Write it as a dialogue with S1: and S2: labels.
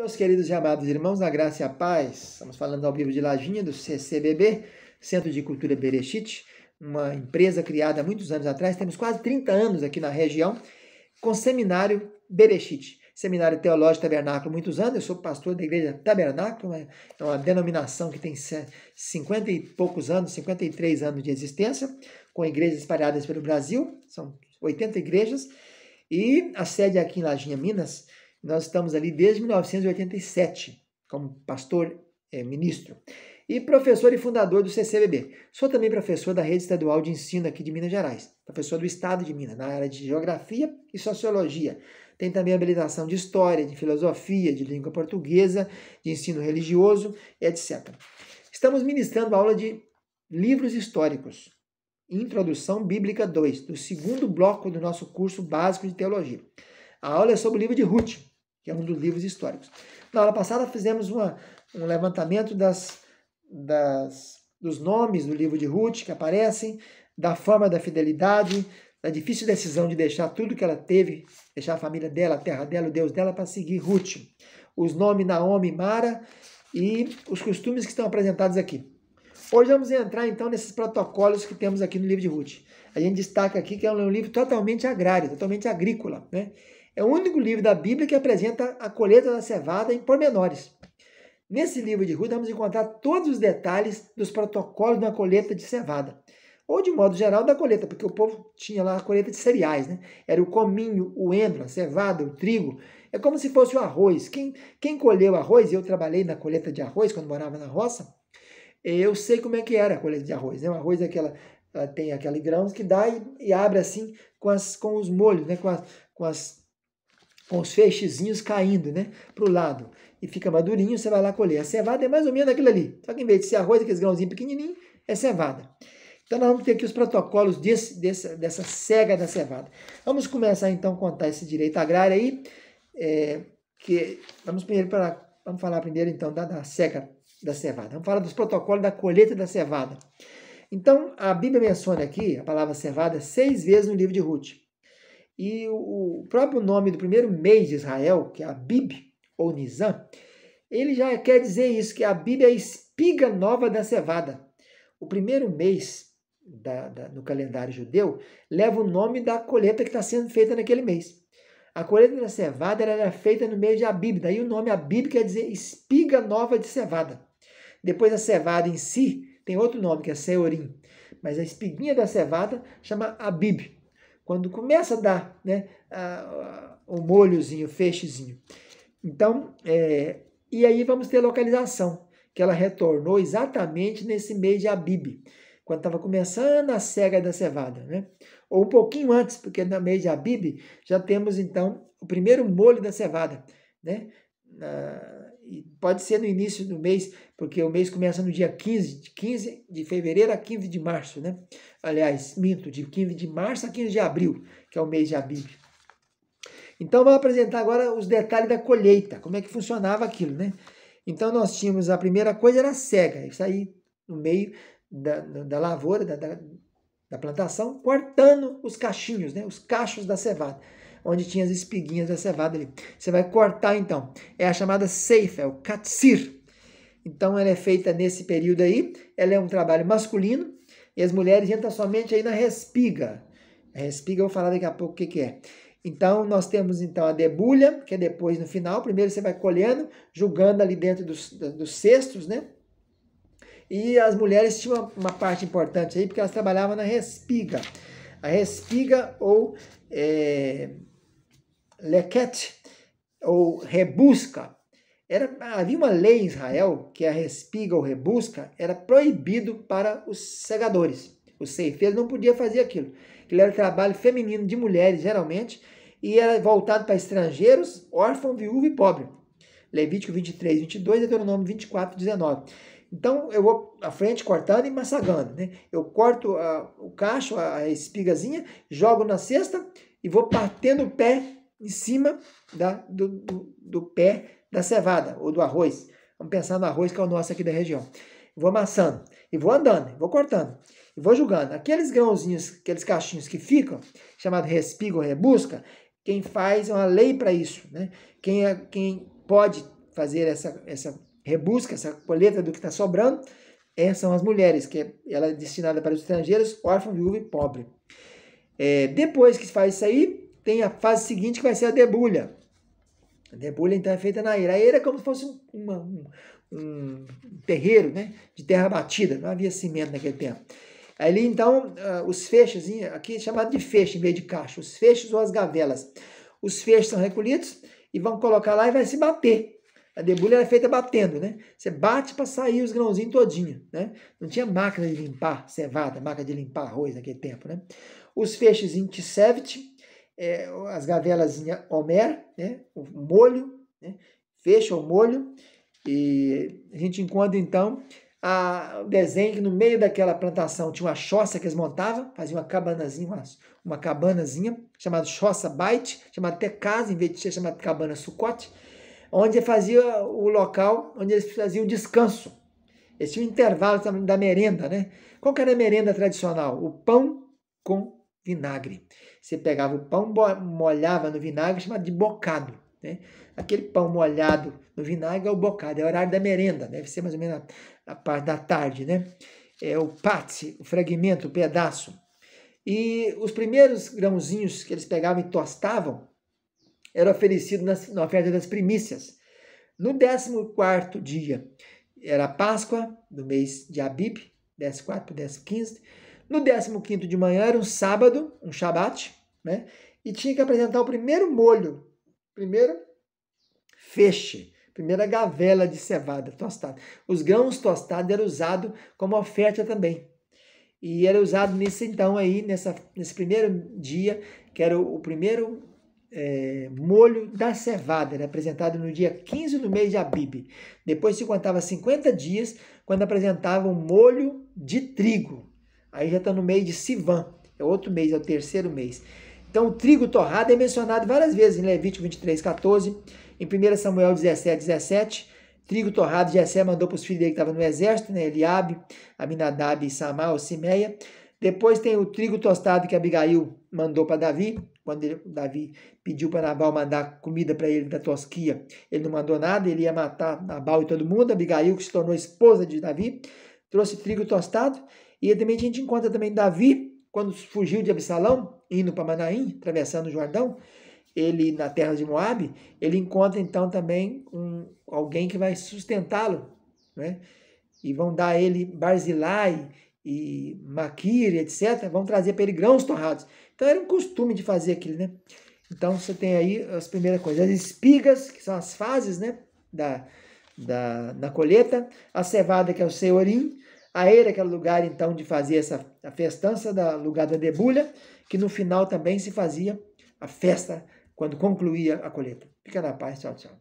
S1: Meus queridos e amados irmãos, na graça e a paz, estamos falando ao vivo de Lajinha, do CCBB, Centro de Cultura Berechit, uma empresa criada há muitos anos atrás, temos quase 30 anos aqui na região, com seminário Berechit, Seminário Teológico Tabernáculo, muitos anos, eu sou pastor da Igreja Tabernáculo, é uma denominação que tem 50 e poucos anos, 53 anos de existência, com igrejas espalhadas pelo Brasil, são 80 igrejas, e a sede aqui em Lajinha, Minas. Nós estamos ali desde 1987, como pastor, ministro, e professor e fundador do CCBB. Sou também professor da Rede Estadual de Ensino aqui de Minas Gerais, professor do Estado de Minas, na área de Geografia e Sociologia. Tem também habilitação de História, de Filosofia, de Língua Portuguesa, de Ensino Religioso, etc. Estamos ministrando aula de livros históricos, Introdução Bíblica 2, do segundo bloco do nosso curso básico de Teologia. A aula é sobre o livro de Ruth, que é um dos livros históricos. Na aula passada fizemos um levantamento dos nomes do livro de Ruth que aparecem, da forma da fidelidade, da difícil decisão de deixar tudo que ela teve, deixar a família dela, a terra dela, o Deus dela, para seguir Ruth. Os nomes Naomi e Mara e os costumes que estão apresentados aqui. Hoje vamos entrar então nesses protocolos que temos aqui no livro de Ruth. A gente destaca aqui que é um livro totalmente agrário, totalmente agrícola, né? É o único livro da Bíblia que apresenta a colheita da cevada em pormenores. Nesse livro de Ruth, vamos encontrar todos os detalhes dos protocolos da colheita de cevada. Ou, de modo geral, da colheita, porque o povo tinha lá a colheita de cereais, né? Era o cominho, o endro, a cevada, o trigo. É como se fosse o arroz. Quem colheu arroz, e eu trabalhei na colheita de arroz quando morava na roça, eu sei como é que era a colheita de arroz, né? O arroz é tem aquele grãos que dá e abre assim com os molhos, né? Com os feixezinhos caindo, né, para o lado. E fica madurinho, você vai lá colher. A cevada é mais ou menos aquilo ali. Só que em vez de ser arroz, aqueles grãozinhos pequenininhos, é cevada. Então nós vamos ter aqui os protocolos dessa cega da cevada. Vamos começar então a contar esse direito agrário aí. Vamos falar primeiro então da cega da cevada. Vamos falar dos protocolos da colheita da cevada. Então a Bíblia menciona aqui a palavra cevada 6 vezes no livro de Ruth. E o próprio nome do primeiro mês de Israel, que é Abib, ou Nisan, ele já quer dizer isso, que Abib é a espiga nova da cevada. O primeiro mês no calendário judeu leva o nome da colheita que está sendo feita naquele mês. A colheita da cevada era feita no mês de Abib, daí o nome Abib quer dizer espiga nova de cevada. Depois a cevada em si tem outro nome, que é Seorim, mas a espiguinha da cevada chama Abib. Quando começa a dar, né, o molhozinho, o feixezinho. Então, e aí vamos ter localização, que ela retornou exatamente nesse mês de Abib, quando estava começando a cega da cevada, né? Ou um pouquinho antes, porque no mês de Abib já temos, então, o primeiro molho da cevada, né? E pode ser no início do mês, porque o mês começa no dia 15 de fevereiro a 15 de março, né? Aliás, minto, de 15 de março a 15 de abril, que é o mês de Abib. Então, vamos apresentar agora os detalhes da colheita, como é que funcionava aquilo, né? Então, nós tínhamos, a primeira coisa era a cega, isso aí no meio da lavoura, da plantação, cortando os cachinhos, né? Os cachos da cevada, onde tinha as espiguinhas da cevada ali. Você vai cortar, então. É a chamada ceifa, é o katsir. Então, ela é feita nesse período aí. Ela é um trabalho masculino. E as mulheres entram somente aí na respiga. A respiga eu vou falar daqui a pouco o que é. Então, nós temos então a debulha, que é depois no final. Primeiro você vai colhendo, jogando ali dentro dos cestos, né? E as mulheres tinham uma parte importante aí, porque elas trabalhavam na respiga. A respiga ou leket, ou rebusca. Havia uma lei em Israel que a respiga ou rebusca era proibido para os segadores. Os ceifeiros não podiam fazer aquilo. Aquilo era trabalho feminino de mulheres, geralmente, e era voltado para estrangeiros, órfão, viúvo e pobre. Levítico 23, 22, Deuteronômio 24, 19. Então, eu vou à frente cortando e massagando, né? Eu corto o cacho, a espigazinha, jogo na cesta e vou batendo o pé em cima do pé da cevada ou do arroz. Vamos pensar no arroz, que é o nosso aqui da região. Vou amassando e vou andando, vou cortando e vou jogando. Aqueles grãozinhos, aqueles cachinhos que ficam, chamado respiga ou rebusca, quem faz é uma lei para isso, né? Quem pode fazer essa rebusca, essa colheita do que está sobrando, são as mulheres, que ela é destinada para os estrangeiros, órfão, viúvo e pobre. Depois que se faz isso aí, tem a fase seguinte que vai ser a debulha. A debulha, então, é feita na eira. A eira é como se fosse um terreiro, né, de terra batida, não havia cimento naquele tempo. Ali, então, os feixes, aqui é chamado de feixe em vez de cacho, os feixes ou as gavelas. Os feixes são recolhidos e vão colocar lá e vai se bater. A debulha era feita batendo, né? Você bate para sair os grãozinhos todinho, né? Não tinha máquina de limpar cevada, máquina de limpar arroz naquele tempo, né? Os feixes em Tisevit, as gavelas em Homer, né? O molho, né? Feixe ou molho. E a gente encontra, então, o desenho que no meio daquela plantação tinha uma choça que eles montavam, faziam uma cabanazinha, chamada choça bait, chamada até casa, em vez de ser chamada cabana sucote, onde fazia o local onde eles faziam descanso. Eles tinham um intervalo da merenda, né? Qual que era a merenda tradicional? O pão com vinagre. Você pegava o pão, molhava no vinagre, chamado de bocado, né? Aquele pão molhado no vinagre é o bocado, é o horário da merenda, deve ser mais ou menos a parte da tarde, né? É o patsi, o fragmento, o pedaço. E os primeiros grãozinhos que eles pegavam e tostavam eram oferecidos na oferta das primícias. No 14º dia era a Páscoa, do mês de Abib, 14 para 15. No 15º de manhã era um sábado, um shabat, né? E tinha que apresentar o primeiro molho, primeiro feixe, primeira gavela de cevada tostada. Os grãos tostados eram usados como oferta também. E era usado nesse primeiro dia, que era o primeiro molho da cevada, era apresentado no dia 15 do mês de Abib. Depois se contava 50 dias, quando apresentava o molho de trigo. Aí já está no mês de Sivan, é outro mês, é o terceiro mês. Então o trigo torrado é mencionado várias vezes em Levítico 23:14, em 1 Samuel 17:17. Trigo torrado, Jessé mandou para os filhos dele que estavam no exército, né? Eliabe, Aminadab, Samá, ou Simeia. Depois tem o trigo tostado que Abigail mandou para Davi, quando Davi pediu para Nabal mandar comida para ele da tosquia. Ele não mandou nada, ele ia matar Nabal e todo mundo. Abigail, que se tornou esposa de Davi, trouxe trigo tostado. E também a gente encontra também Davi, quando fugiu de Absalão, indo para Manaim, atravessando o Jordão, ele na terra de Moabe, ele encontra então também alguém que vai sustentá-lo, né? E vão dar a ele Barzilai e Maquir, etc. Vão trazer para ele grãos torrados. Então era um costume de fazer aquilo, né? Então você tem aí as primeiras coisas, as espigas, que são as fases, né? Da colheita, a cevada, que é o seorim, a eira, que é o lugar então de fazer a festança, lugar da debulha, que no final também se fazia a festa quando concluía a colheita. Fica na paz, tchau, tchau.